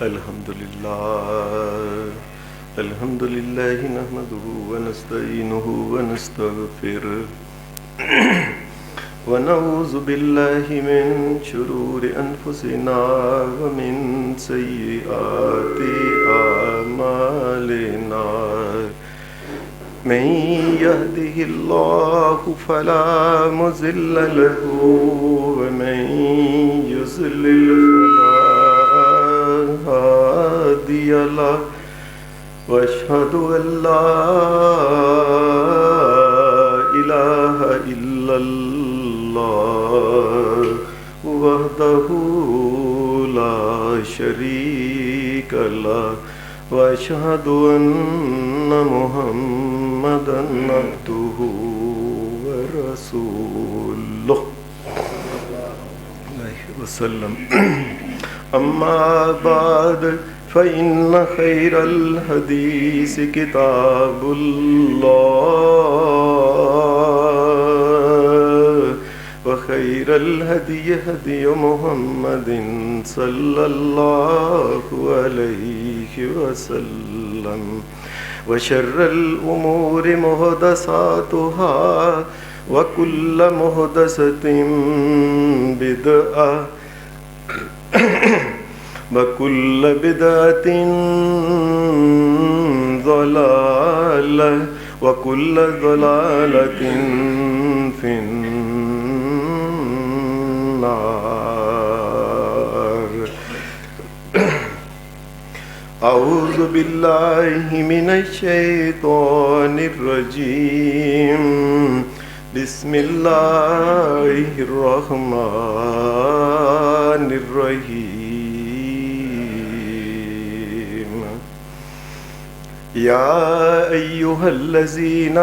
الحمد لله نحمده ونستعينه ونستغفره ونعوذ بالله من شرور أنفسنا ومن سيئات أعمالنا من يهده الله فلا مضل له ومن يضلل فلا هادي له وأشهد أن لا إله إلا الله وحده لا شريك له وأشهد أن محمدا عبده ورسوله وسلم. أما بعد فإن خير الحديث كتاب الله وخير الهدي هدي محمد صلى الله عليه وسلم وشر الأمور محدثاتها وكل محدثة بدعة وكل بدعة ضلالة وكل ضلالة في النار. أعوذ بالله من الشيطان الرجيم. بسم الله الرحمن الرحيم. يا أيها الذين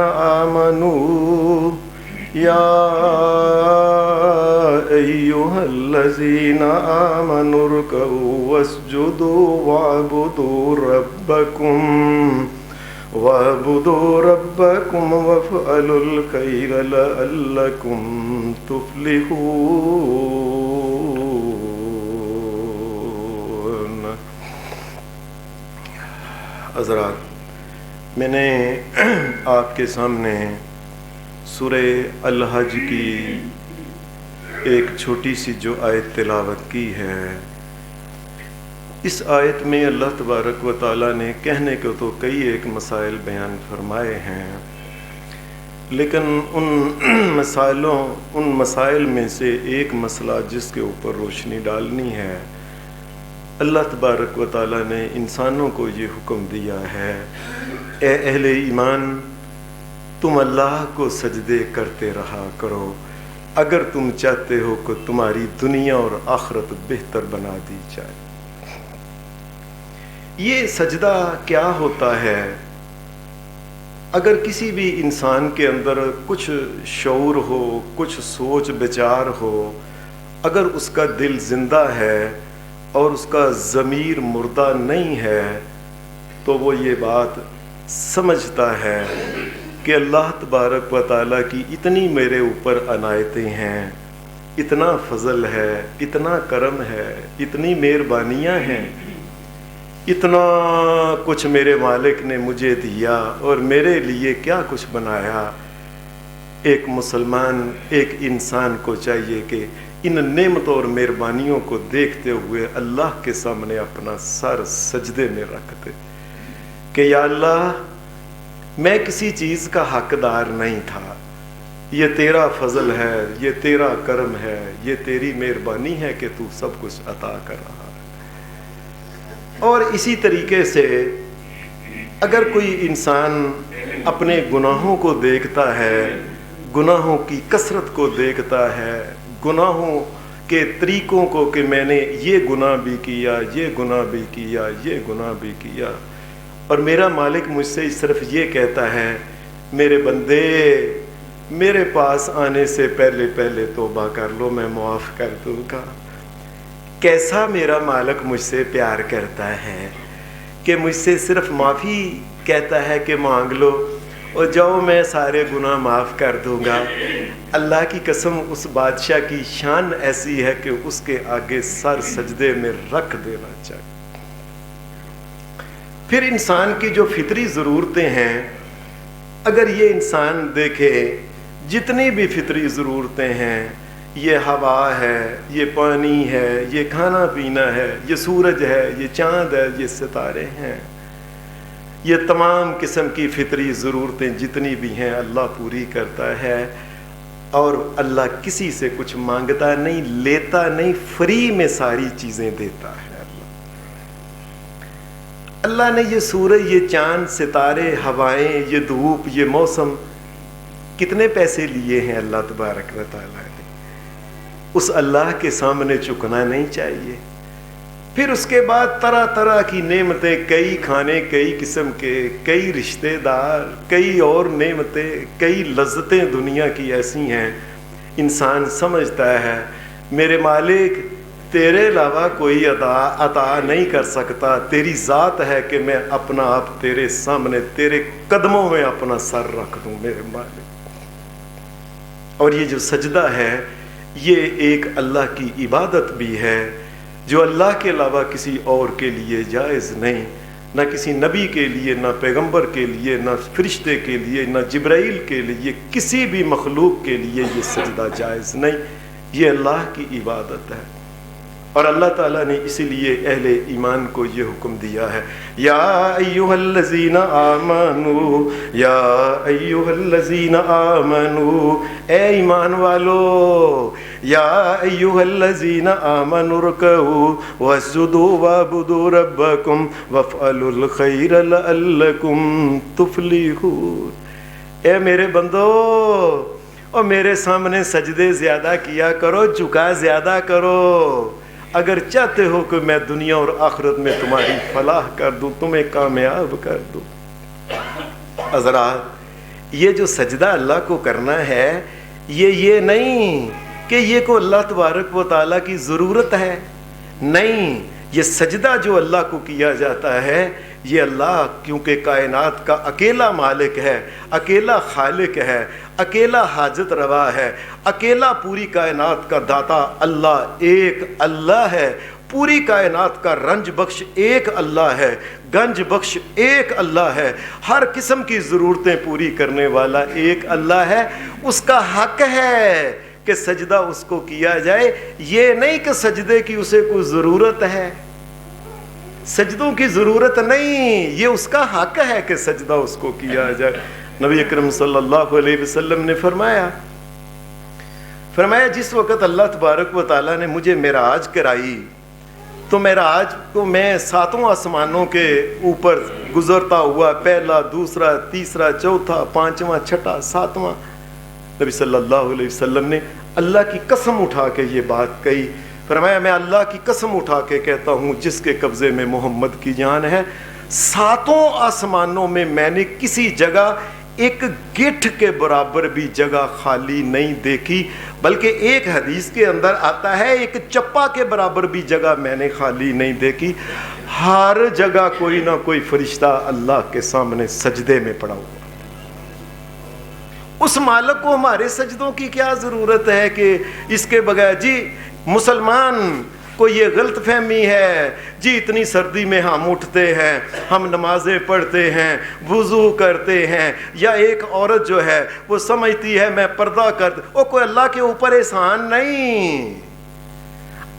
آمنوا اركعوا واسجدوا واعبدوا ربكم وافعلوا الخير لعلكم تفلحون. حضرات، میں نے آپ کے سامنے سورہ الحج کی ایک چھوٹی سی جو آیت تلاوت کی ہے، اس آیت میں اللہ تبارک و تعالیٰ نے کہنے کو تو کئی ایک مسائل بیان فرمائے ہیں، لیکن ان مسائل میں سے ایک مسئلہ جس کے اوپر روشنی ڈالنی ہے، اللہ تبارک و تعالیٰ نے انسانوں کو یہ حکم دیا ہے، اے اہل ایمان، تم اللہ کو سجدے کرتے رہا کرو اگر تم چاہتے ہو کہ تمہاری دنیا اور آخرت بہتر بنا دی جائے. یہ سجدہ کیا ہوتا ہے؟ اگر کسی بھی انسان کے اندر کچھ شعور ہو، کچھ سوچ بچار ہو، اگر اس کا دل زندہ ہے اور اس کا ضمیر مردہ نہیں ہے، تو وہ یہ بات سمجھتا ہے کہ اللہ تبارک و تعالیٰ کی اتنی میرے اوپر عنایتیں ہیں، اتنا فضل ہے، اتنا کرم ہے، اتنی مہربانیاں ہیں، اتنا کچھ میرے مالک نے مجھے دیا اور میرے لیے کیا کچھ بنایا. ایک مسلمان، ایک انسان کو چاہیے کہ ان نعمتوں اور مہربانیوں کو دیکھتے ہوئے اللہ کے سامنے اپنا سر سجدے میں رکھ دے کہ یا اللہ، میں کسی چیز کا حقدار نہیں تھا، یہ تیرا فضل ہے، یہ تیرا کرم ہے، یہ تیری مہربانی ہے کہ تو سب کچھ عطا کر رہا ہے. اور اسی طریقے سے اگر کوئی انسان اپنے گناہوں کو دیکھتا ہے، گناہوں کی کثرت کو دیکھتا ہے، گناہوں کے طریقوں کو کہ میں نے یہ گناہ بھی کیا، یہ گناہ بھی کیا، یہ گناہ بھی کیا، اور میرا مالک مجھ سے صرف یہ کہتا ہے میرے بندے میرے پاس آنے سے پہلے پہلے توبہ کر لو، میں معاف کر دوں گا. کیسا میرا مالک مجھ سے پیار کرتا ہے کہ مجھ سے صرف معافی کہتا ہے کہ مانگ لو اور جاؤ میں سارے گناہ معاف کر دوں گا. اللہ کی قسم اس بادشاہ کی شان ایسی ہے کہ اس کے آگے سر سجدے میں رکھ دینا چاہیے. پھر انسان کی جو فطری ضرورتیں ہیں، اگر یہ انسان دیکھے جتنی بھی فطری ضرورتیں ہیں، یہ ہوا ہے، یہ پانی ہے، یہ کھانا پینا ہے، یہ سورج ہے، یہ چاند ہے، یہ ستارے ہیں، یہ تمام قسم کی فطری ضرورتیں جتنی بھی ہیں اللہ پوری کرتا ہے، اور اللہ کسی سے کچھ مانگتا نہیں، لیتا نہیں، فری میں ساری چیزیں دیتا ہے۔ اللہ نے یہ سورج، یہ چاند، ستارے، ہوائیں، یہ دھوپ، یہ موسم، کتنے پیسے لیے ہیں اللہ تبارک و تعالیٰ نے؟ اس اللہ کے سامنے چکنا نہیں چاہیے۔ پھر اس کے بعد طرح طرح کی نعمتیں، کئی کھانے، کئی قسم کے، کئی رشتے دار، کئی اور نعمتیں، کئی لذتیں دنیا کی ایسی ہیں، انسان سمجھتا ہے میرے مالک تیرے علاوہ کوئی عطا نہیں کر سکتا، تیری ذات ہے کہ میں اپنا آپ تیرے سامنے، تیرے قدموں میں اپنا سر رکھ دوں میرے مالک۔ اور یہ جو سجدہ ہے یہ ایک اللہ کی عبادت بھی ہے جو اللہ کے علاوہ کسی اور کے لیے جائز نہیں، نہ کسی نبی کے لیے، نہ پیغمبر کے لیے، نہ فرشتے کے لیے، نہ جبرائیل کے لیے، کسی بھی مخلوق کے لیے یہ سجدہ جائز نہیں، یہ اللہ کی عبادت ہے۔ اور اللہ تعالیٰ نے اسی لیے اہل ایمان کو یہ حکم دیا ہے، یا ایھا الذین آمنو، یا ایھا الذین آمنو، اے ایمان والو، یا ایھا الذین آمنوا ارکعوا واسجدوا واعبدوا ربکم وافعلوا الخیر لعلکم تفلحون۔ اے میرے بندو، اور میرے سامنے سجدے زیادہ کیا کرو، جھکا زیادہ کرو، اگر چاہتے ہو کہ میں دنیا اور آخرت میں تمہاری فلاح کر دوں، تمہیں کامیاب کر دوں۔ حضرات، یہ جو سجدہ اللہ کو کرنا ہے یہ نہیں کہ یہ کو اللہ تبارک و تعالیٰ کی ضرورت ہے، نہیں، یہ سجدہ جو اللہ کو کیا جاتا ہے یہ اللہ کیونکہ کائنات کا اکیلا مالک ہے، اکیلا خالق ہے، اکیلا حاجت روا ہے، اکیلا پوری کائنات کا داتا اللہ ایک اللہ ہے، پوری کائنات کا رنج بخش ایک اللہ ہے، گنج بخش ایک اللہ ہے، ہر قسم کی ضرورتیں پوری کرنے والا ایک اللہ ہے، اس کا حق ہے کہ سجدہ اس کو کیا جائے، یہ نہیں کہ سجدے کی اسے کوئی ضرورت ہے، سجدوں کی ضرورت نہیں، یہ اس کا حق ہے کہ سجدہ اس کو کیا جائے۔ نبی اکرم صلی اللہ علیہ وسلم نے فرمایا جس وقت اللہ تبارک و تعالیٰ نے مجھے معراج کرائی تو معراج کو میں 7 آسمانوں کے اوپر گزرتا ہوا، پہلا، دوسرا، تیسرا، چوتھا، 5واں، 6واں، 7واں، نبی صلی اللہ علیہ وسلم نے اللہ کی قسم اٹھا کے یہ بات کہی، فرمایا میں اللہ کی قسم اٹھا کے کہتا ہوں جس کے قبضے میں محمد کی جان ہے، 7 آسمانوں میں میں نے کسی جگہ ایک گٹھ کے برابر بھی جگہ خالی نہیں دیکھی، بلکہ ایک حدیث کے اندر آتا ہے ایک چپا کے برابر بھی جگہ میں نے خالی نہیں دیکھی، ہر جگہ کوئی نہ کوئی فرشتہ اللہ کے سامنے سجدے میں پڑا ہوا۔ اس مالک کو ہمارے سجدوں کی کیا ضرورت ہے کہ اس کے بغیر، جی مسلمان کو یہ غلط فہمی ہے، جی اتنی سردی میں ہم اٹھتے ہیں، ہم نمازیں پڑھتے ہیں، وضو کرتے ہیں، یا ایک عورت جو ہے وہ سمجھتی ہے میں پردہ کرتے، وہ کوئی اللہ کے اوپر احسان نہیں،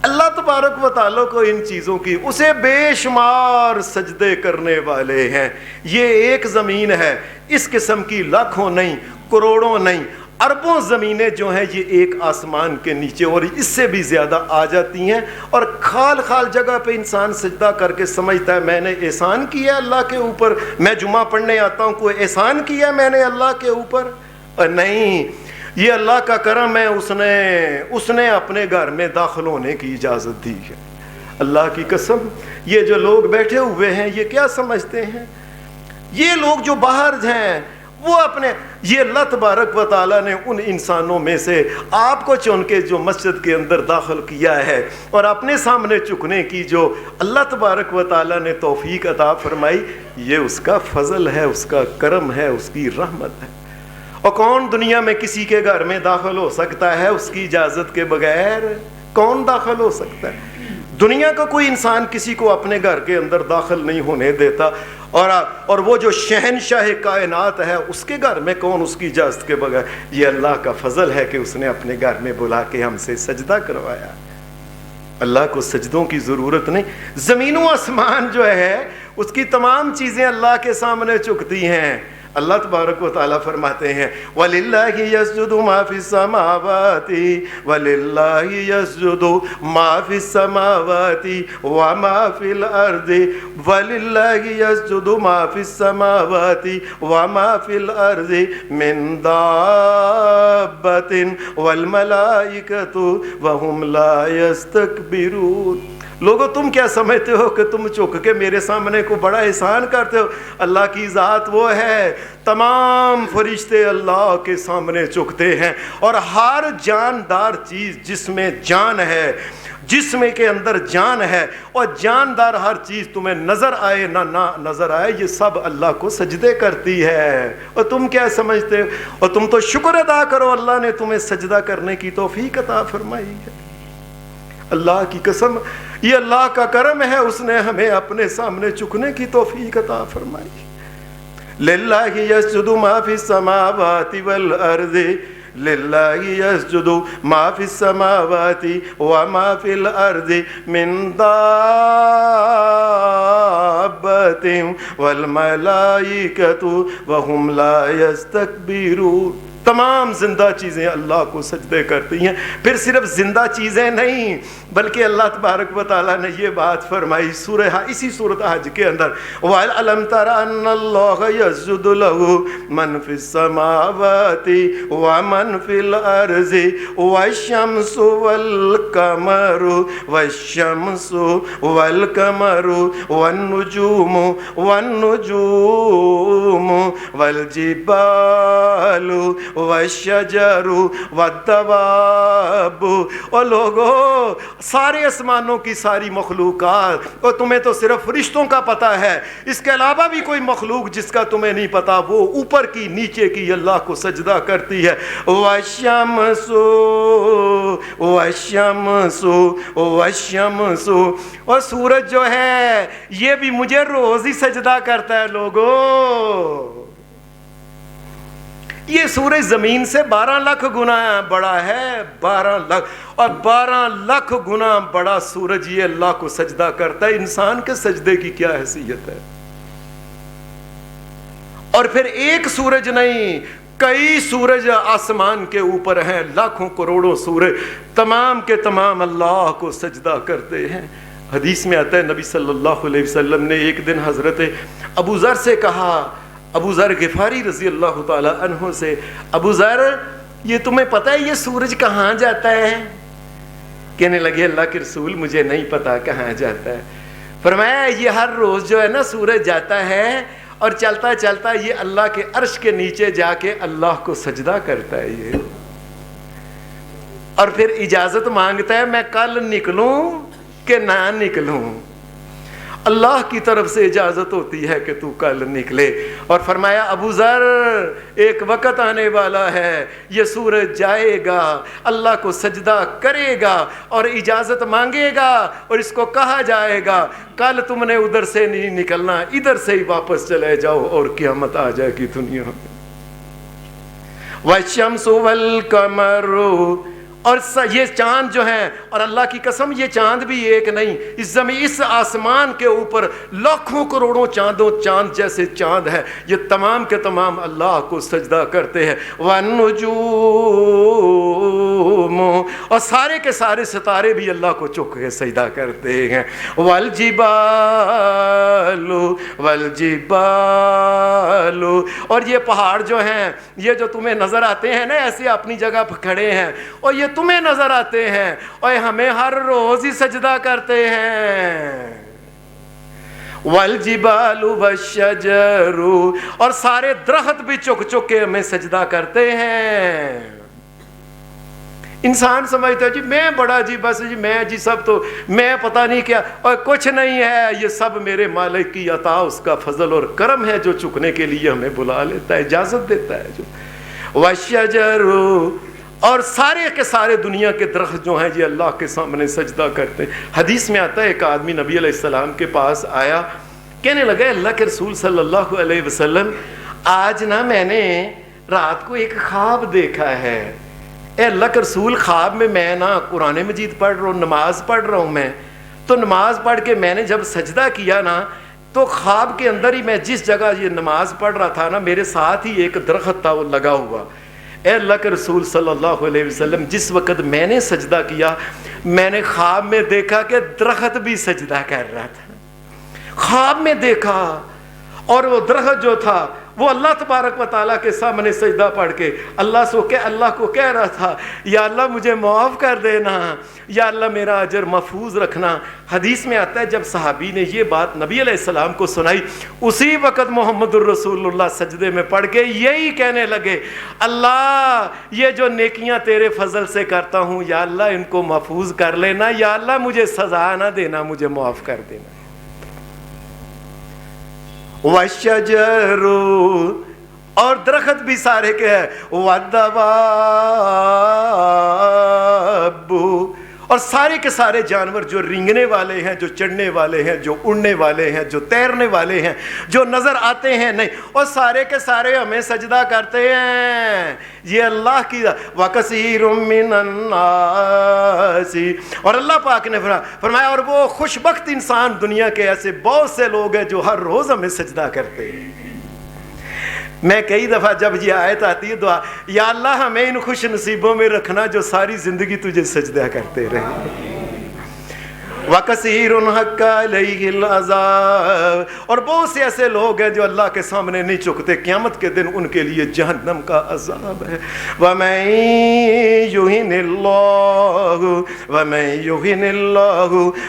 اللہ تبارک و تعالیٰ کو ان چیزوں کی، اسے بے شمار سجدے کرنے والے ہیں، یہ ایک زمین ہے، اس قسم کی لاکھوں نہیں، کروڑوں نہیں، اربوں زمینیں جو ہیں یہ ایک آسمان کے نیچے اور اس سے بھی زیادہ آ جاتی ہیں، اور خال خال جگہ پہ انسان سجدہ کر کے سمجھتا ہے میں نے احسان کیا اللہ کے اوپر، میں جمعہ پڑھنے آتا ہوں کوئی احسان کیا میں نے اللہ کے اوپر، اور نہیں، یہ اللہ کا کرم ہے، اس نے اپنے گھر میں داخل ہونے کی اجازت دی ہے۔ اللہ کی قسم، یہ جو لوگ بیٹھے ہوئے ہیں یہ کیا سمجھتے ہیں؟ یہ لوگ جو باہر ہیں وہ یہ اللہ تبارک و تعالیٰ نے ان انسانوں میں سے آپ کو چن کے جو مسجد کے اندر داخل کیا ہے اور اپنے سامنے چکنے کی جو اللہ تبارک و تعالیٰ نے توفیق عطا فرمائی، یہ اس کا فضل ہے، اس کا کرم ہے، اس کی رحمت ہے۔ اور کون دنیا میں کسی کے گھر میں داخل ہو سکتا ہے اس کی اجازت کے بغیر؟ کون داخل ہو سکتا ہے؟ دنیا کا کوئی انسان کسی کو اپنے گھر کے اندر داخل نہیں ہونے دیتا، اور وہ جو شہنشاہ کائنات ہے اس کے گھر میں کون اس کی اجازت کے بغیر؟ یہ اللہ کا فضل ہے کہ اس نے اپنے گھر میں بلا کے ہم سے سجدہ کروایا۔ اللہ کو سجدوں کی ضرورت نہیں۔ زمین و آسمان جو ہے اس کی تمام چیزیں اللہ کے سامنے جھکتی ہیں۔ اللہ تبارک و تعالیٰ فرماتے ہیں وَلِلَّهِ يَسْجُدُ مَا فِي السَّمَاوَاتِ وَلِلَّهِ يَسْجُدُ مَا فِي السَّمَاوَاتِ وَمَا فِي الْأَرْضِ وَلِلَّهِ يَسْجُدُ مَا فِي السَّمَاوَاتِ وَمَا فِي الْأَرْضِ مِن دَابَّةٍ وَالْمَلَائِكَةُ وَهُمْ لَا يَسْتَكْبِرُونَ۔ لوگو تم کیا سمجھتے ہو کہ تم چک کے میرے سامنے کو بڑا احسان کرتے ہو؟ اللہ کی ذات وہ ہے، تمام فرشتے اللہ کے سامنے چکتے ہیں، اور ہر جاندار چیز جس میں جان ہے، جسم کے اندر جان ہے، اور جاندار ہر چیز تمہیں نظر آئے نہ نظر آئے، یہ سب اللہ کو سجدے کرتی ہے۔ اور تم کیا سمجھتے ہو؟ اور تم تو شکر ادا کرو اللہ نے تمہیں سجدہ کرنے کی توفیق عطا فرمائی ہے۔ اللہ کی قسم، یہ اللہ کا کرم ہے، اس نے ہمیں اپنے سامنے چکنے کی توفیق عطا فرمائی۔ للہ یسجد ما فی السماوات والارض للہ یسجد ما فی السماوات وما فی الارض من دابۃ والملائکۃ وہم لا یستکبرون۔ تمام زندہ چیزیں اللہ کو سجدے کرتی ہیں۔ پھر صرف زندہ چیزیں نہیں بلکہ اللہ تبارک و تعالیٰ نے یہ بات فرمائی اسی سورۃ حج کے اندر وَأَلَمْ تَرَ أَنَّ اللَّهَ يَسْجُدُ لَهُ مَنْ فِي السَّمَاوَاتِ وَمَنْ فِي الْأَرْضِ وَالشَّمْسُ وَالْقَمَرُ وَالنُّجُومُ وَالْجِبَالُ والشجر والدواب۔ اور لوگوں سارے آسمانوں کی ساری مخلوقات، اور تمہیں تو صرف فرشتوں کا پتہ ہے، اس کے علاوہ بھی کوئی مخلوق جس کا تمہیں نہیں پتا، وہ اوپر کی نیچے کی اللہ کو سجدہ کرتی ہے۔ والشمس اور سورج جو ہے یہ بھی مجھے روز ہی سجدہ کرتا ہے۔ لوگوں یہ سورج زمین سے 12 لاکھ گنا بڑا ہے، 12 لاکھ، اور 12 لاکھ گنا بڑا سورج یہ اللہ کو سجدہ کرتا ہے۔ انسان کے سجدے کی کیا حیثیت ہے؟ اور پھر ایک سورج نہیں، کئی سورج آسمان کے اوپر ہیں، لاکھوں کروڑوں سورج، تمام کے تمام اللہ کو سجدہ کرتے ہیں۔ حدیث میں آتا ہے نبی صلی اللہ علیہ وسلم نے ایک دن حضرت ابو ذر سے کہا، ابو ذر غفاری رضی اللہ تعالی عنہ سے، ابو ذر یہ تمہیں پتہ ہے یہ سورج کہاں جاتا ہے؟ کہنے لگے اللہ کے رسول مجھے نہیں پتا کہاں جاتا ہے۔ فرمایا یہ ہر روز جو ہے نا سورج جاتا ہے اور چلتا چلتا یہ اللہ کے عرش کے نیچے جا کے اللہ کو سجدہ کرتا ہے یہ، اور پھر اجازت مانگتا ہے میں کل نکلوں کہ نہ نکلوں۔ اللہ کی طرف سے اجازت ہوتی ہے کہ تو کل نکلے، اور فرمایا ابو ذر ایک وقت آنے والا ہے یہ سورج جائے گا، اللہ کو سجدہ کرے گا اور اجازت مانگے گا، اور اس کو کہا جائے گا کل تم نے ادھر سے نہیں نکلنا، ادھر سے ہی واپس چلے جاؤ، اور قیامت آ جائے گی دنیا میں۔ وَالشَّمْسُ وَالْقَمَرُ، اور یہ چاند جو ہیں، اور اللہ کی قسم یہ چاند بھی ایک نہیں، اس آسمان کے اوپر لاکھوں کروڑوں چاند جیسے چاند ہیں، یہ تمام کے تمام اللہ کو سجدہ کرتے ہیں۔ وَالنُّجُومُ، اور سارے کے سارے ستارے بھی اللہ کو چک کے سجدہ کرتے ہیں۔ وَالْجِبَالُ، اور یہ پہاڑ جو ہیں، یہ جو تمہیں نظر آتے ہیں نا ایسے اپنی جگہ پر کھڑے ہیں، اور یہ تمہیں نظر آتے ہیں اور ہمیں ہر روز ہی سجدہ کرتے ہیں۔ والجبال والشجر، اور سارے درخت بھی چک چک کے ہمیں سجدہ کرتے ہیں۔ انسان سمجھتا ہے جی میں بڑا جی بس جی میں جی سب تو میں پتہ نہیں کیا، اور کچھ نہیں ہے، یہ سب میرے مالک کی عطا، اس کا فضل اور کرم ہے جو چکنے کے لیے ہمیں بلا لیتا ہے، اجازت دیتا ہے جو۔ والشجر، اور سارے کے سارے دنیا کے درخت جو ہیں یہ اللہ کے سامنے سجدہ کرتے ہیں۔ حدیث میں آتا ہے ایک آدمی نبی علیہ السلام کے پاس آیا، کہنے لگا اللہ کے رسول صلی اللہ علیہ وسلم، آج نا میں نے رات کو ایک خواب دیکھا ہے۔ اے اللہ کے رسول، خواب میں نا قرآن مجید پڑھ رہا ہوں، نماز پڑھ رہا ہوں میں، تو نماز پڑھ کے میں نے جب سجدہ کیا نا تو خواب کے اندر ہی میں جس جگہ یہ نماز پڑھ رہا تھا نا میرے ساتھ ہی ایک درخت تھا وہ لگا ہوا۔ اے اللہ کے رسول صلی اللہ علیہ وسلم، جس وقت میں نے سجدہ کیا میں نے خواب میں دیکھا کہ درخت بھی سجدہ کر رہا تھا۔ خواب میں دیکھا اور وہ درخت جو تھا وہ اللہ تبارک و تعالیٰ کے سامنے سجدہ پڑھ کے اللہ کو کہہ رہا تھا، یا اللہ مجھے معاف کر دینا، یا اللہ میرا اجر محفوظ رکھنا۔ حدیث میں آتا ہے جب صحابی نے یہ بات نبی علیہ السلام کو سنائی، اسی وقت محمد الرسول اللہ سجدے میں پڑھ کے یہی کہنے لگے، اللہ یہ جو نیکیاں تیرے فضل سے کرتا ہوں یا اللہ ان کو محفوظ کر لینا، یا اللہ مجھے سزا نہ دینا، مجھے معاف کر دینا۔ وَالشَّجَرُ، اور درخت بھی سارے کے ہیں، وَالدَّوَابُ، اور سارے کے سارے جانور جو رینگنے والے ہیں، جو چڑھنے والے ہیں، جو اڑنے والے ہیں، جو تیرنے والے ہیں، جو نظر آتے ہیں نہیں، اور سارے کے سارے ہمیں سجدہ کرتے ہیں۔ یہ اللہ کی وَكَثِيرٌ مِّنَ النَّاسِ، اور اللہ پاک نے فرمایا اور وہ خوش بخت انسان دنیا کے ایسے بہت سے لوگ ہیں جو ہر روز ہمیں سجدہ کرتے ہیں۔ میں کئی دفعہ جب یہ آیت آتی ہے دعا، یا اللہ ہمیں ان خوش نصیبوں میں رکھنا جو ساری زندگی تجھے سجدہ کرتے رہے۔ وَكَثِيرٌ حَقَّ عَلَيْهِ الْعَذَابُ، اور بہت سے ایسے لوگ ہیں جو اللہ کے سامنے نہیں جھکتے، قیامت کے دن ان کے لیے جہنم کا عذاب ہے۔ وَمَن يُهِنِ اللَّهُ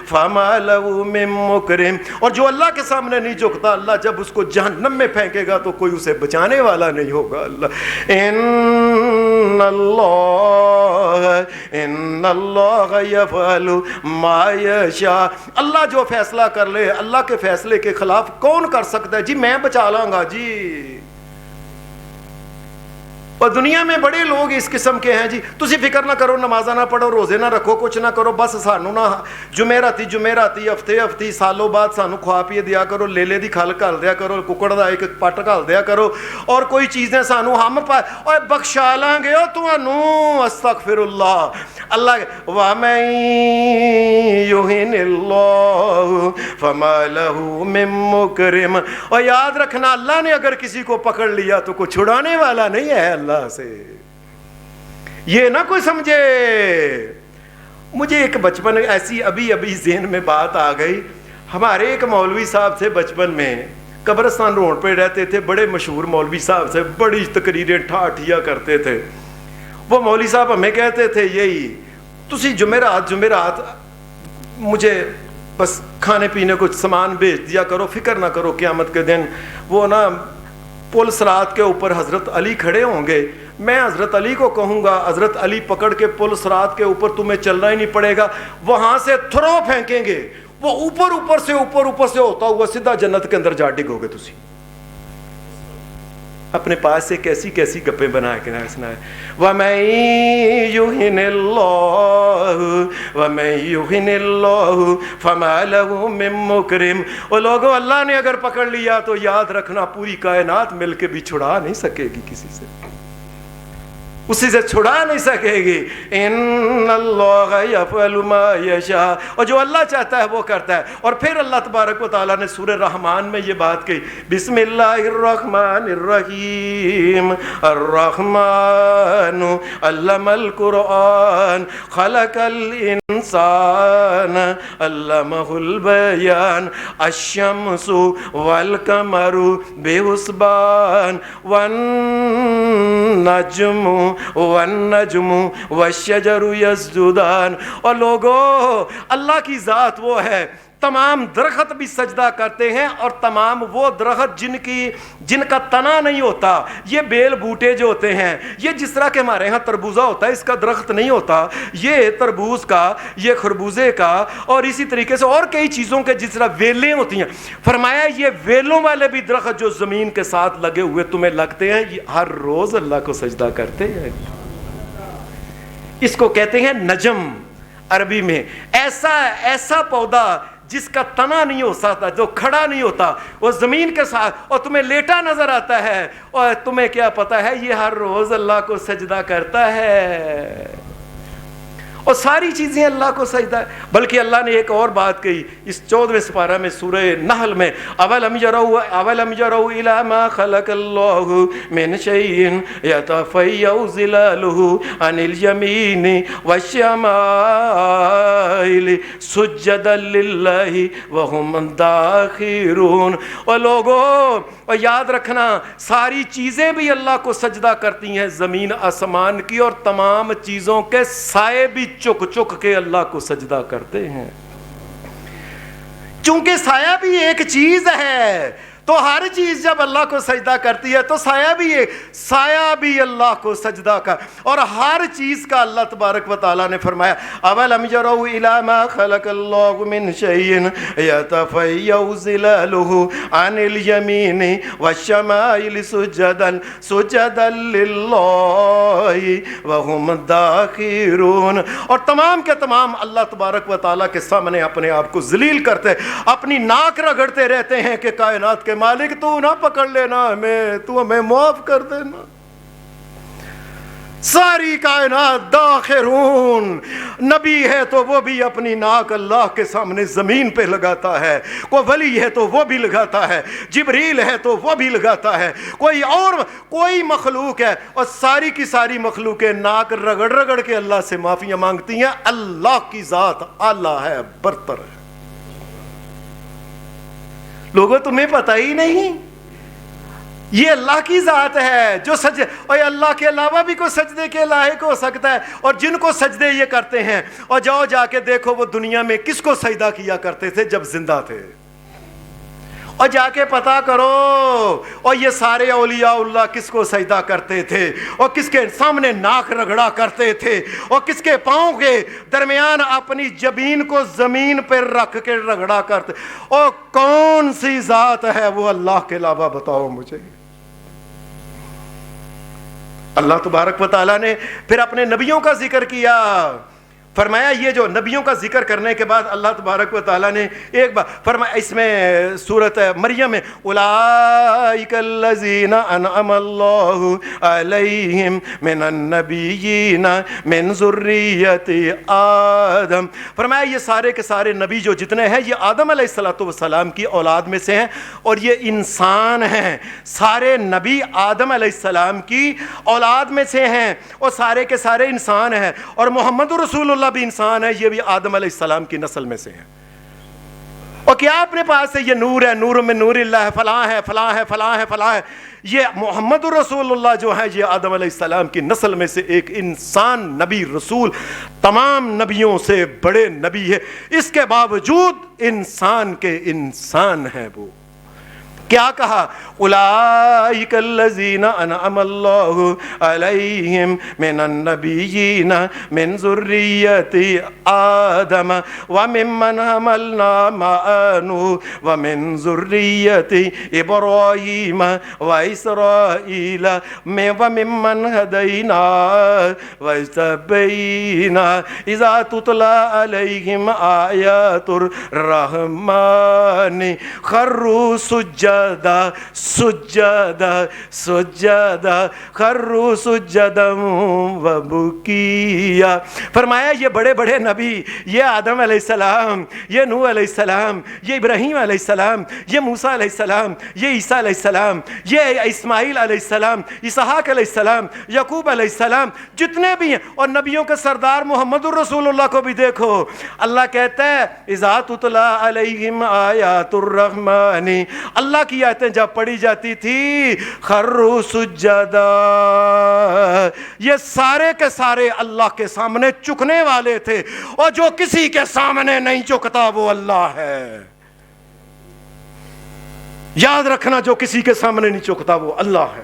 فَمَا لَهُ مِن مُّكْرِمٍ، اور جو اللہ کے سامنے نہیں جھکتا، اللہ جب اس کو جہنم میں پھینکے گا تو کوئی اسے بچانے والا نہیں ہوگا۔ ان اللہ یفعل ما یشاء، اللہ جو فیصلہ کر لے، اللہ کے فیصلے کے خلاف کون کر سکتا ہے؟ جی میں بچا لاں گا جی۔ اور دنیا میں بڑے لوگ اس قسم کے ہیں، جی تسی فکر نہ کرو، نمازاں نہ پڑھو، روزے نہ رکھو، کچھ نہ کرو، بس سانو نہ جمعراتی ہفتے سالوں بعد سانو کھوا پیے دیا کرو، لیلے دی کھل گھل دیا کرو، ککڑ دا ایک پٹ گھل دیا کرو، اور کوئی چیزیں سانو ہم اور بخشا لیں گے تانوں۔ استغفر اللہ۔ اللہ وَمَن يُهِنِ اللَّهُ فَمَا لَهُ مِن مُّكْرِمٍ، اور یاد رکھنا اللہ نے اگر کسی کو پکڑ لیا تو کوئی چھڑانے والا نہیں ہے اللہ سے، یہ نہ کوئی سمجھے۔ مجھے ایک بچپن ایسی ابھی ذہن میں بات آ گئی، ہمارے ایک مولوی صاحب تھے بچپن میں، قبرستان روڈ پہ رہتے تھے، بڑے مشہور مولوی صاحب سے، بڑی تقریریں ٹھاٹھیا کرتے تھے۔ وہ مولوی صاحب ہمیں کہتے تھے یہی، تسی جمعرات مجھے بس کھانے پینے کو سامان بھیج دیا کرو، فکر نہ کرو قیامت کے دن وہ نا پل صراط کے اوپر حضرت علی کھڑے ہوں گے، میں حضرت علی کو کہوں گا حضرت علی پکڑ کے پل صراط کے اوپر تمہیں چلنا ہی نہیں پڑے گا، وہاں سے تھرو پھینکیں گے، وہ اوپر سے ہوتا ہوا سیدھا جنت کے اندر جا ڈگو گے۔ تسی اپنے پاس سے کیسی گپیں بنا کے سنائے۔ وَمَن يُهِنِ اللَّهُ فَمَا لَهُ مِن مُّكْرِمٍ، اور لوگوں اللہ نے اگر پکڑ لیا تو یاد رکھنا پوری کائنات مل کے بھی چھڑا نہیں سکے گی، کسی سے اسی سے چھڑا نہیں سکے گی۔ ان اللہ یفعل ما یشاء، اور جو اللہ چاہتا ہے وہ کرتا ہے۔ اور پھر اللہ تبارک و تعالیٰ نے سورہ رحمان میں یہ بات کہی، بسم اللہ الرحمن الرحیم، الرحمن علم القرآن خلق الانسان علمہ البیان، الشمس والقمر بحسبان، والنجم والشجر یسجدان، اور لوگوں اللہ کی ذات وہ ہے، تمام درخت بھی سجدہ کرتے ہیں، اور تمام وہ درخت جن کا تنا نہیں ہوتا، یہ بیل بوٹے جو ہوتے ہیں، یہ جس طرح کہ ہمارے ہاں تربوزہ ہوتا ہے اس کا درخت نہیں ہوتا، یہ تربوز کا، یہ خربوزے کا، اور اسی طریقے سے اور کئی چیزوں کے جس طرح ویلیں ہوتی ہیں، فرمایا یہ ویلوں والے بھی درخت جو زمین کے ساتھ لگے ہوئے تمہیں لگتے ہیں، یہ ہر روز اللہ کو سجدہ کرتے ہیں۔ اس کو کہتے ہیں نجم عربی میں. ایسا پودا جس کا تنا نہیں ہو سکتا, جو کھڑا نہیں ہوتا, وہ زمین کے ساتھ, اور تمہیں لیٹا نظر آتا ہے, اور تمہیں کیا پتا ہے یہ ہر روز اللہ کو سجدہ کرتا ہے, اور ساری چیزیں اللہ کو سجدہ ہے. بلکہ اللہ نے ایک اور بات کہی اس 14ویں سپارہ میں سورہ نحل میں, اولم یروا الی ما خلق اللہ من شیء یتفیأ ظلالہ عن الیمین والشمائل سجدا للہ وہم داخرون. اور لوگوں, اور یاد رکھنا ساری چیزیں بھی اللہ کو سجدہ کرتی ہیں, زمین آسمان کی, اور تمام چیزوں کے سائے بھی چک چک کے اللہ کو سجدہ کرتے ہیں. چونکہ سایہ بھی ایک چیز ہے, تو ہر چیز جب اللہ کو سجدہ کرتی ہے تو سایہ بھی اللہ کو سجدہ کر. اور ہر چیز کا اللہ تبارک و تعالیٰ نے فرمایا اولم یروا الی ما خلق اللہ من شیء یتفیأ ظلالہ عن الیمین والشمائل سجدا للہ وہم داخرون. اور تمام کے تمام اللہ تبارک و تعالیٰ کے سامنے اپنے آپ کو ذلیل کرتے, اپنی ناک رگڑتے رہتے ہیں کہ کائنات کے مالک تو نہ پکڑ لینا ہمیں, تو ہمیں معاف کر دینا. ساری کائنات داخرون. نبی ہے تو وہ بھی اپنی ناک اللہ کے سامنے زمین پہ لگاتا ہے, کوئی ولی ہے تو وہ بھی لگاتا ہے, جبریل ہے تو وہ بھی لگاتا ہے, کوئی مخلوق ہے, اور ساری کی ساری مخلوقیں ناک رگڑ رگڑ کے اللہ سے معافیاں مانگتی ہیں. اللہ کی ذات اعلیٰ ہے, برتر ہے. لوگوں تمہیں پتہ ہی نہیں, یہ اللہ کی ذات ہے جو اور اللہ کے علاوہ بھی کوئی سجدے کے لائق ہو سکتا ہے. اور جن کو سجدے یہ کرتے ہیں, اور جاؤ جا کے دیکھو وہ دنیا میں کس کو سجدہ کیا کرتے تھے جب زندہ تھے, اور جا کے پتا کرو. اور یہ سارے اولیاء اللہ کس کو سجدہ کرتے تھے, اور کس کے سامنے ناک رگڑا کرتے تھے, اور کس کے پاؤں کے درمیان اپنی جبین کو زمین پر رکھ کے رگڑا کرتے. اور کون سی ذات ہے وہ اللہ کے علاوہ, بتاؤ مجھے. اللہ تبارک و تعالیٰ نے پھر اپنے نبیوں کا ذکر کیا. فرمایا یہ جو نبیوں کا ذکر کرنے کے بعد اللہ تبارک و تعالیٰ نے ایک بار فرمایا, اس میں سورۃ مریم میں اولئک الذین انعم اللہ علیہم من النبیین من ذریۃ آدم. فرمایا یہ سارے کے سارے نبی جو جتنے ہیں یہ آدم علیہ السلام کی اولاد میں سے ہیں, اور یہ انسان ہیں. سارے نبی آدم علیہ السلام کی اولاد میں سے ہیں, اور سارے کے سارے انسان ہیں. اور محمد رسول اللہ بھی انسان ہے, یہ بھی آدم علیہ السلام کی نسل میں سے ہیں. اور کیا اپنے پاس ہے یہ نور ہے, نور میں نور اللہ ہے, فلاں ہے فلاں ہے فلاں ہے فلاں ہے. یہ محمد رسول اللہ جو ہے یہ آدم علیہ السلام کی نسل میں سے ایک انسان نبی رسول, تمام نبیوں سے بڑے نبی ہے. اس کے باوجود انسان کے انسان ہے. وہ کیا کہا, اولئک الذین انعم اللہ علیہم من النبیین من ذریۃ آدم وممن حملنا مع نوح ومن ذریۃ ابراہیم واسرائیل وممن ہدینا واجتبینا اذا تتلی علیہم آیات الرحمن خروا سجدا خروا سجدا وبکیا. فرمایا یہ بڑے بڑے نبی, یہ آدم علیہ السلام, یہ نوح علیہ السلام, یہ ابراہیم علیہ السلام, یہ موسیٰ علیہ السلام, یہ عیسیٰ علیہ السلام, یہ اسماعیل علیہ السلام, اسحاق علیہ السلام, یعقوب علیہ السلام, جتنے بھی ہیں. اور نبیوں کے سردار محمد الرسول اللہ کو بھی دیکھو, اللہ کہتا ہے اذا تتلی علیہم آیات الرحمن, اللہ کی آیتیں جب پڑھی جاتی تھی خروا سجدا, یہ سارے کے سارے اللہ کے سامنے چکنے والے تھے, اور جو کسی کے سامنے نہیں چکتا وہ اللہ ہے. یاد رکھنا, جو کسی کے سامنے نہیں چکتا وہ اللہ ہے.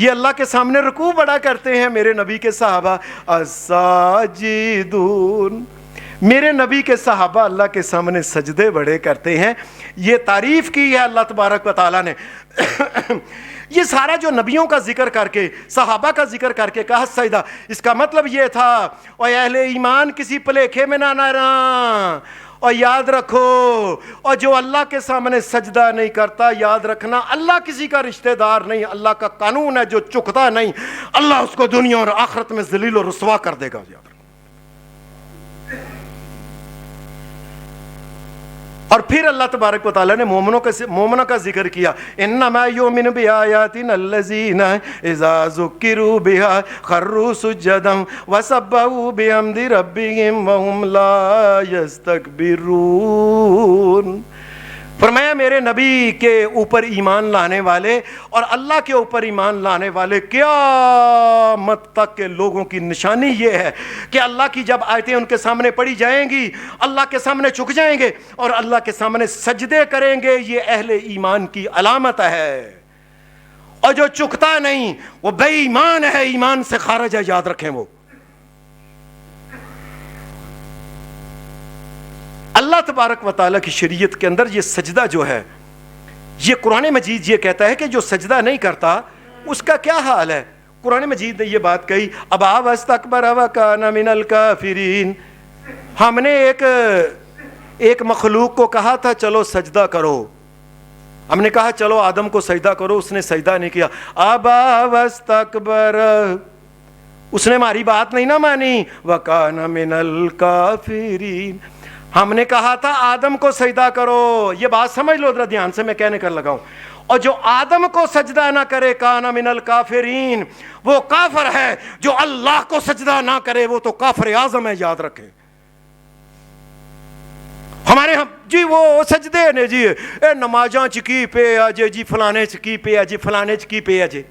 یہ اللہ کے سامنے رکوع بڑا کرتے ہیں میرے نبی کے صحابہ، الساجدون، میرے نبی کے صحابہ اللہ کے سامنے سجدے بڑے کرتے ہیں. یہ تعریف کی ہے اللہ تبارک و تعالیٰ نے. یہ سارا جو نبیوں کا ذکر کر کے، صحابہ کا ذکر کر کے کہا سجدہ، اس کا مطلب یہ تھا اور اہل ایمان کسی پلیکھے میں نہ رہا. اور یاد رکھو، اور جو اللہ کے سامنے سجدہ نہیں کرتا، یاد رکھنا اللہ کسی کا رشتہ دار نہیں، اللہ کا قانون ہے جو چکتا نہیں، اللہ اس کو دنیا اور آخرت میں ذلیل و رسوا کر دے گا. یاد رکھو. اور پھر اللہ تبارک و تعالیٰ نے مومنوں کا ذکر کیا، انما یؤمن بآیاتنا الذین اذا ذکروا بها خروا سجدا وسبحوا بحمد ربهم وهم لا یستکبرون. فرمایا میرے نبی کے اوپر ایمان لانے والے اور اللہ کے اوپر ایمان لانے والے قیامت تک کے لوگوں کی نشانی یہ ہے کہ اللہ کی جب آیتیں ان کے سامنے پڑھی جائیں گی، اللہ کے سامنے جھک جائیں گے اور اللہ کے سامنے سجدے کریں گے. یہ اہل ایمان کی علامت ہے. اور جو چکتا نہیں وہ بے ایمان ہے، ایمان سے خارج ہے. یاد رکھیں. وہ اللہ تبارک و تعالیٰ کی شریعت کے اندر یہ سجدہ جو ہے، یہ قرآن مجید یہ کہتا ہے کہ جو سجدہ نہیں کرتا اس کا کیا حال ہے. قرآن مجید نے یہ بات کہی، ابا واستکبر وکان من الکافرین. ہم نے ایک مخلوق کو کہا تھا چلو سجدہ کرو، ہم نے کہا چلو آدم کو سجدہ کرو، اس نے سجدہ نہیں کیا. ابا واستکبر، اس نے ہماری بات نہیں نہ مانی. وکان من الکافرین، ہم نے کہا تھا آدم کو سجدہ کرو. یہ بات سمجھ لو ذرا دھیان سے، میں کہنے کر لگا ہوں. اور جو آدم کو سجدہ نہ کرے کان من الکافرین، وہ کافر ہے. جو اللہ کو سجدہ نہ کرے وہ تو کافر اعظم ہے. یاد رکھیں. ہمارے ہم جی وہ سجدے نے جی اے نمازاں چکی پہ آجے جی فلانے چکی پہ آجے فلانے چکی پہ آجے،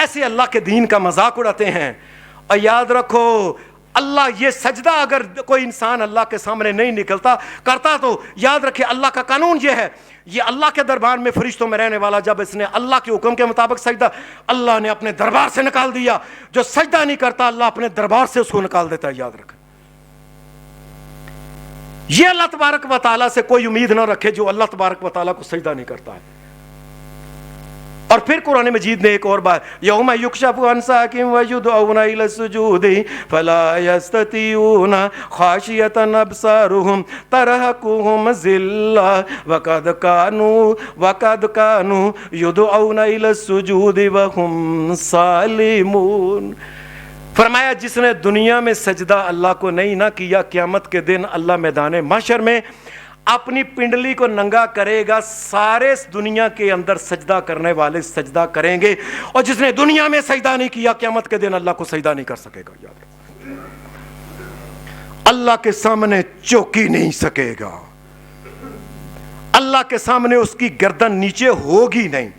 ایسے اللہ کے دین کا مذاق اڑاتے ہیں. اور یاد رکھو اللہ یہ سجدہ اگر کوئی انسان اللہ کے سامنے نہیں نکلتا کرتا تو یاد رکھے اللہ کا قانون یہ ہے، یہ اللہ کے دربار میں فرشتوں میں رہنے والا جب اس نے اللہ کے حکم کے مطابق سجدہ، اللہ نے اپنے دربار سے نکال دیا. جو سجدہ نہیں کرتا اللہ اپنے دربار سے اس کو نکال دیتا ہے. یاد رکھے. یہ اللہ تبارک و تعالیٰ سے کوئی امید نہ رکھے جو اللہ تبارک و تعالیٰ کو سجدہ نہیں کرتا ہے. اور پھر قرآن مجید نے ایک اور بات، یوم یکشف عن ساق ویدعون الی السجود فلا یستطیعون خاشعۃ ابصارهم ترهقهم ذلہ وقد كانوا یدعون الی السجود وهم سالمون. فرمایا جس نے دنیا میں سجدہ اللہ کو نہیں نہ کیا، قیامت کے دن اللہ میدان محشر میں اپنی پنڈلی کو ننگا کرے گا. سارے دنیا کے اندر سجدہ کرنے والے سجدہ کریں گے، اور جس نے دنیا میں سجدہ نہیں کیا قیامت کے دن اللہ کو سجدہ نہیں کر سکے گا. یاد رکھو. اللہ کے سامنے چوکی نہیں سکے گا، اللہ کے سامنے اس کی گردن نیچے ہوگی نہیں.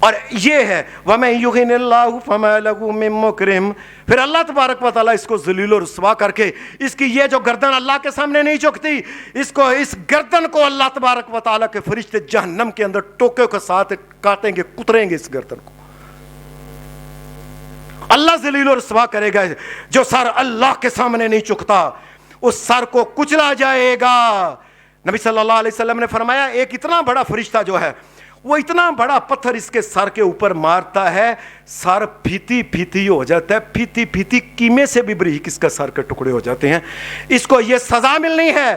اور یہ ہے وَمَن يُهِنِ اللَّهُ فَمَا لَهُ مِن مُكْرِمٍ. پھر اللہ تبارک و تعالیٰ اس کو ذلیل و رسوا کر کے، اس کی یہ جو گردن اللہ کے سامنے نہیں جھکتی، اس گردن کو اللہ تبارک و تعالیٰ کے فرشتے جہنم کے اندر ٹوکے کے ساتھ کاٹیں گے، کتریں گے اس گردن کو. اللہ ذلیل و رسوا کرے گا. جو سر اللہ کے سامنے نہیں جھکتا اس سر کو کچلا جائے گا. نبی صلی اللہ علیہ وسلم نے فرمایا ایک اتنا بڑا فرشتہ جو ہے وہ اتنا بڑا پتھر اس کے سر کے اوپر مارتا ہے، سر پھیتی پھیتی ہو جاتا ہے، پھیتی پھیتی قیمے سے بھی بریک اس کا سر کے ٹکڑے ہو جاتے ہیں. اس کو یہ سزا ملنی ہے.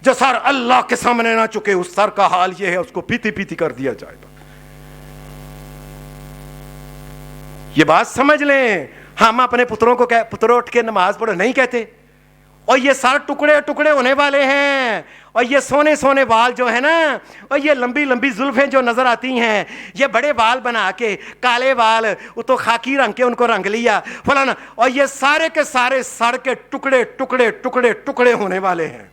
جو سر اللہ کے سامنے نہ چکے اس سر کا حال یہ ہے، اس کو پھیتی پھیتی کر دیا جائے گا. یہ بات سمجھ لیں. ہم اپنے پتروں کو پتروں اٹھ کے نماز پڑھو نہیں کہتے، اور یہ سر ٹکڑے ٹکڑے ہونے والے ہیں. اور یہ سونے سونے بال جو ہے نا، اور یہ لمبی لمبی زلفیں جو نظر آتی ہیں، یہ بڑے بال بنا کے کالے بال، وہ تو خاکی رنگ کے ان کو رنگ لیا فلانا، اور یہ سارے کے سارے سر کے ٹکڑے ٹکڑے ٹکڑے ٹکڑے ہونے والے ہیں.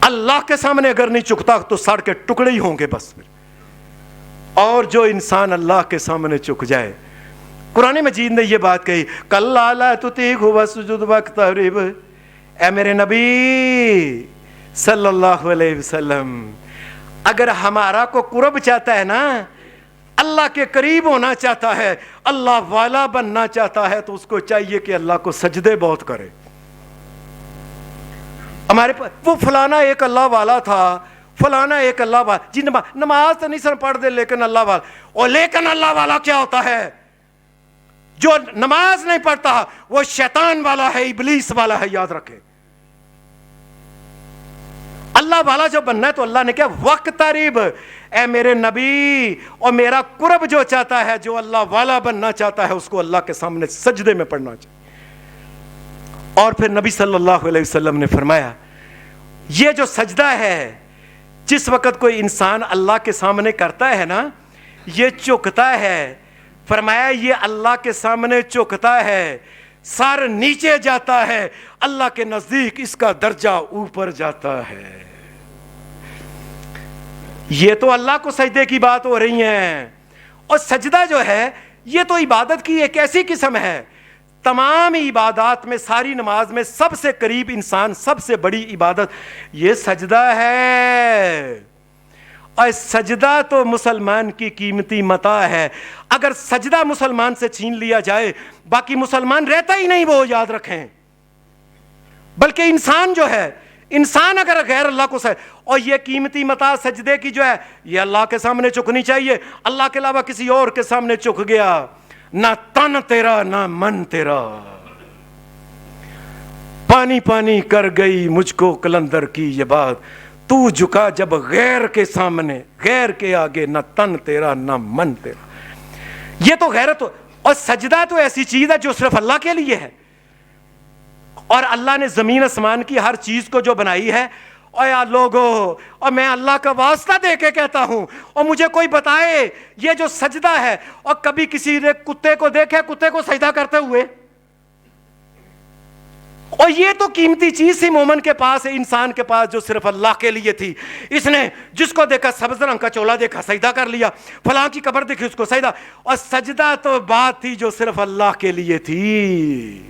اللہ کے سامنے اگر نہیں چکتا تو سر کے ٹکڑے ہی ہوں گے بس. اور جو انسان اللہ کے سامنے چک جائے، قرآن مجید نے یہ بات کہی کَلَّا لَا تُطِعْهُ وَاسْجُدْ وَاقْتَرِب. اے میرے نبی صلی اللہ علیہ وسلم، اگر ہمارا کو قرب چاہتا ہے نا، اللہ کے قریب ہونا چاہتا ہے، اللہ والا بننا چاہتا ہے، تو اس کو چاہیے کہ اللہ کو سجدے بہت کرے. ہمارے پاس وہ فلانا ایک اللہ والا تھا، فلانا ایک اللہ والا جی نماز تو نہیں سر پڑھ دے لیکن اللہ والا. اور لیکن اللہ والا کیا ہوتا ہے؟ جو نماز نہیں پڑھتا وہ شیطان والا ہے، ابلیس والا ہے، یاد رکھے. اللہ والا جو بننا ہے تو اللہ نے کیا وقت قریب، اے میرے نبی، اور میرا قرب جو چاہتا ہے، جو اللہ والا بننا چاہتا ہے، اس کو اللہ کے سامنے سجدے میں پڑھنا چاہیے. اور پھر نبی صلی اللہ علیہ وسلم نے فرمایا یہ جو سجدہ ہے جس وقت کوئی انسان اللہ کے سامنے کرتا ہے نا، یہ جھکتا ہے. فرمایا یہ اللہ کے سامنے جھکتا ہے، سر نیچے جاتا ہے، اللہ کے نزدیک اس کا درجہ اوپر جاتا ہے. یہ تو اللہ کو سجدے کی بات ہو رہی ہے. اور سجدہ جو ہے یہ تو عبادت کی ایک ایسی قسم ہے، تمام عبادات میں، ساری نماز میں سب سے قریب انسان، سب سے بڑی عبادت یہ سجدہ ہے. اور سجدہ تو مسلمان کی قیمتی متاع ہے. اگر سجدہ مسلمان سے چھین لیا جائے باقی مسلمان رہتا ہی نہیں، وہ یاد رکھیں. بلکہ انسان جو ہے، انسان اگر غیر اللہ کو اور یہ قیمتی متاع سجدے کی جو ہے یہ اللہ کے سامنے جھکنی چاہیے. اللہ کے علاوہ کسی اور کے سامنے جھک گیا، نہ تن تیرا نہ من تیرا. پانی پانی کر گئی مجھ کو قلندر کی یہ بات، تو جھکا جب غیر کے سامنے، غیر کے آگے، نہ تن تیرا نہ من تیرا. یہ تو غیرت. اور سجدہ تو ایسی چیز ہے جو صرف اللہ کے لیے ہے. اور اللہ نے زمین آسمان کی ہر چیز کو جو بنائی ہے، اور یا لوگوں، اور میں اللہ کا واسطہ دے کے کہتا ہوں، اور مجھے کوئی بتائے یہ جو سجدہ ہے، اور کبھی کسی نے کتے کو دیکھے کتے کو سجدہ کرتے ہوئے؟ اور یہ تو قیمتی چیز تھی مومن کے پاس، انسان کے پاس، جو صرف اللہ کے لیے تھی. اس نے جس کو دیکھا سبز رنگ کا چولا دیکھا سجدہ کر لیا، فلاں کی قبر دیکھی اس کو سجدہ. اور سجدہ تو بات تھی جو صرف اللہ کے لیے تھی.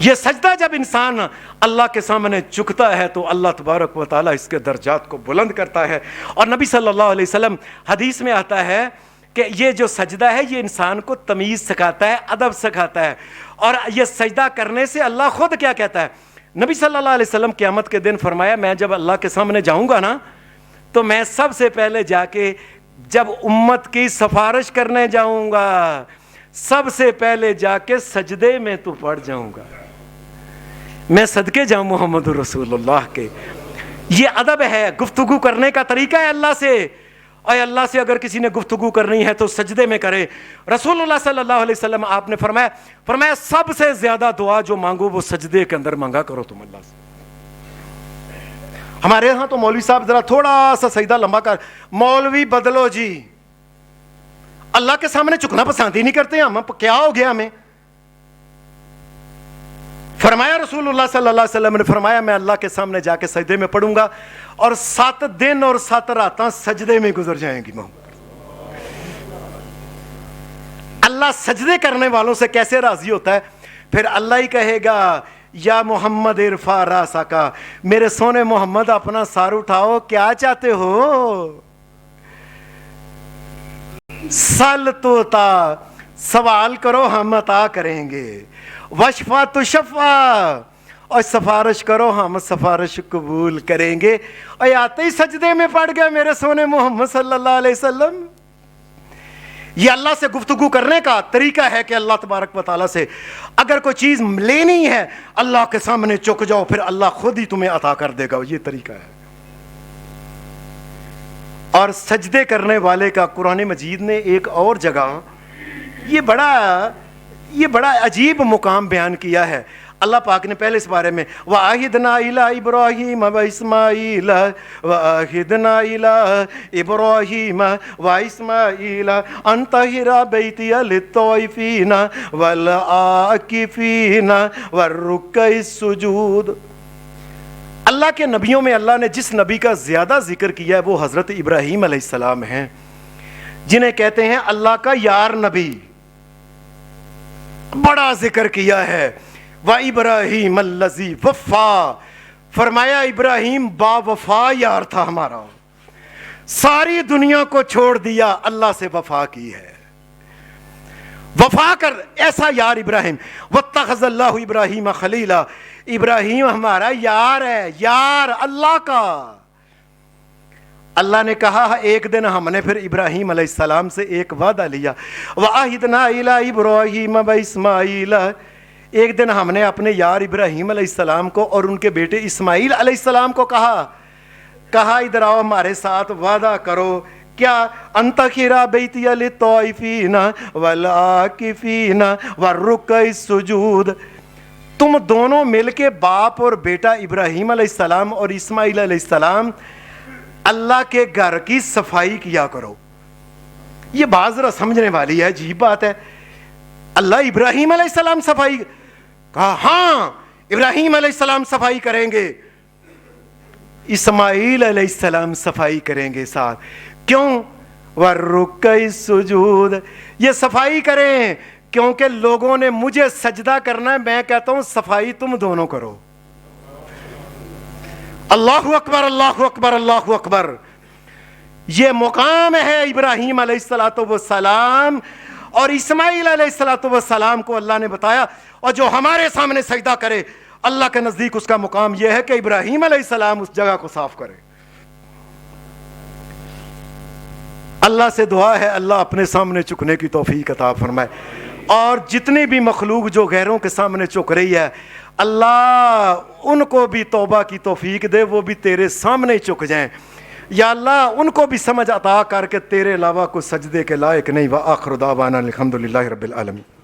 یہ سجدہ جب انسان اللہ کے سامنے جھکتا ہے تو اللہ تبارک و تعالیٰ اس کے درجات کو بلند کرتا ہے. اور نبی صلی اللہ علیہ وسلم حدیث میں آتا ہے کہ یہ جو سجدہ ہے یہ انسان کو تمیز سکھاتا ہے، ادب سکھاتا ہے. اور یہ سجدہ کرنے سے اللہ خود کیا کہتا ہے؟ نبی صلی اللہ علیہ وسلم قیامت کے دن فرمایا میں جب اللہ کے سامنے جاؤں گا نا تو میں سب سے پہلے جا کے جب امت کی سفارش کرنے جاؤں گا، سب سے پہلے جا کے سجدے میں تو پڑ جاؤں گا. میں صدقے جاؤں محمد رسول اللہ کے. یہ ادب ہے، گفتگو کرنے کا طریقہ ہے اللہ سے. اور اللہ سے اگر کسی نے گفتگو کرنی ہے تو سجدے میں کرے. رسول اللہ صلی اللہ علیہ وسلم آپ نے فرمایا سب سے زیادہ دعا جو مانگو وہ سجدے کے اندر مانگا کرو تم اللہ سے. ہمارے ہاں تو مولوی صاحب ذرا تھوڑا سا سجدہ لمبا کر، مولوی بدلو جی. اللہ کے سامنے جھکنا پسند ہی نہیں کرتے ہم. کیا ہو گیا ہمیں؟ فرمایا رسول اللہ صلی اللہ علیہ وسلم نے فرمایا میں اللہ کے سامنے جا کے سجدے میں پڑھوں گا اور 7 دن اور 7 راتاں سجدے میں گزر جائیں گی. اللہ سجدے کرنے والوں سے کیسے راضی ہوتا ہے؟ پھر اللہ ہی کہے گا یا محمد ارفع راسک، میرے سونے محمد اپنا سر اٹھاؤ، کیا چاہتے ہو؟ سل توتا، سوال کرو ہم عطا کریں گے. وشفا تو شفا، اور سفارش کرو ہم سفارش قبول کریں گے. اور آتے ہی سجدے میں پڑ گئے میرے سونے محمد صلی اللہ علیہ وسلم. یہ اللہ سے گفتگو کرنے کا طریقہ ہے کہ اللہ تبارک و تعالیٰ سے اگر کوئی چیز لینی ہے اللہ کے سامنے چک جاؤ، پھر اللہ خود ہی تمہیں عطا کر دے گا. یہ طریقہ ہے. اور سجدے کرنے والے کا قرآن مجید نے ایک اور جگہ یہ بڑا عجیب مقام بیان کیا ہے. اللہ پاک نے پہلے اس بارے میں وَعَهِدْنَا إِلَىٰ إِبْرَاهِيمَ وَإِسْمَاعِيلَ وَعَهِدْنَا إِلَىٰ إِبْرَاهِيمَ وَإِسْمَاعِيلَ أَن طَهِّرَ بَيْتِيَ لِلطَّائِفِينَ وَالْعَاكِفِينَ وَالرُّكَّعِ السُّجُودِ. اللہ کے نبیوں میں اللہ نے جس نبی کا زیادہ ذکر کیا ہے وہ حضرت ابراہیم علیہ السلام ہیں، جنہیں کہتے ہیں اللہ کا یار نبی. بڑا ذکر کیا ہے. وَإِبْرَاهِيمَ الَّذِي وَفَّىٰ، فرمایا ابراہیم با وفا یار تھا ہمارا، ساری دنیا کو چھوڑ دیا، اللہ سے وفا کی ہے، وفا کر، ایسا یار ابراہیم۔ واتخذ اللہ ابراہیم خلیلا، ابراہیم ہمارا یار ہے، یار اللہ کا۔ اللہ نے کہا ایک دن ہم نے پھر ابراہیم علیہ السلام سے ایک وعدہ لیا، وَعَهِدْنَا إِلَىٰ إِبْرَاهِيمَ وَإِسْمَاعِيلَ، ایک دن ہم نے اپنے یار ابراہیم علیہ السلام کو اور ان کے بیٹے اسماعیل علیہ السلام کو کہا ادھر آؤ ہمارے ساتھ وعدہ کرو، کیا ان تخیرا بیتی للطائفین والعاکفین والرکع السجود، تم دونوں مل کے باپ اور بیٹا ابراہیم علیہ السلام اور اسماعیل علیہ السلام اللہ کے گھر کی صفائی کیا کرو۔ یہ بات ذرا سمجھنے والی ہے، عجیب بات ہے، اللہ ابراہیم علیہ السلام صفائی، کہا ہاں ابراہیم علیہ السلام صفائی کریں گے، اسماعیل علیہ السلام صفائی کریں گے ساتھ، کیوں؟ وَالرُّكَّعِ السُّجُودِ، یہ صفائی کریں کیونکہ لوگوں نے مجھے سجدہ کرنا ہے، میں کہتا ہوں صفائی تم دونوں کرو۔ اللہ اکبر اللہ اکبر اللہ اکبر، یہ مقام ہے ابراہیم علیہ السلام اور اسماعیل علیہ السلام کو اللہ نے بتایا، اور جو ہمارے سامنے سجدہ کرے اللہ کے نزدیک اس کا مقام یہ ہے کہ ابراہیم علیہ السلام اس جگہ کو صاف کرے۔ اللہ سے دعا ہے اللہ اپنے سامنے جھکنے کی توفیق عطا فرمائے، اور جتنی بھی مخلوق جو غیروں کے سامنے جھک رہی ہے اللہ ان کو بھی توبہ کی توفیق دے، وہ بھی تیرے سامنے جھک جائیں، یا اللہ ان کو بھی سمجھ عطا کر کے تیرے علاوہ کوئی سجدے کے لائق نہیں۔ وآخر دعوانا الحمدللہ رب العالمین۔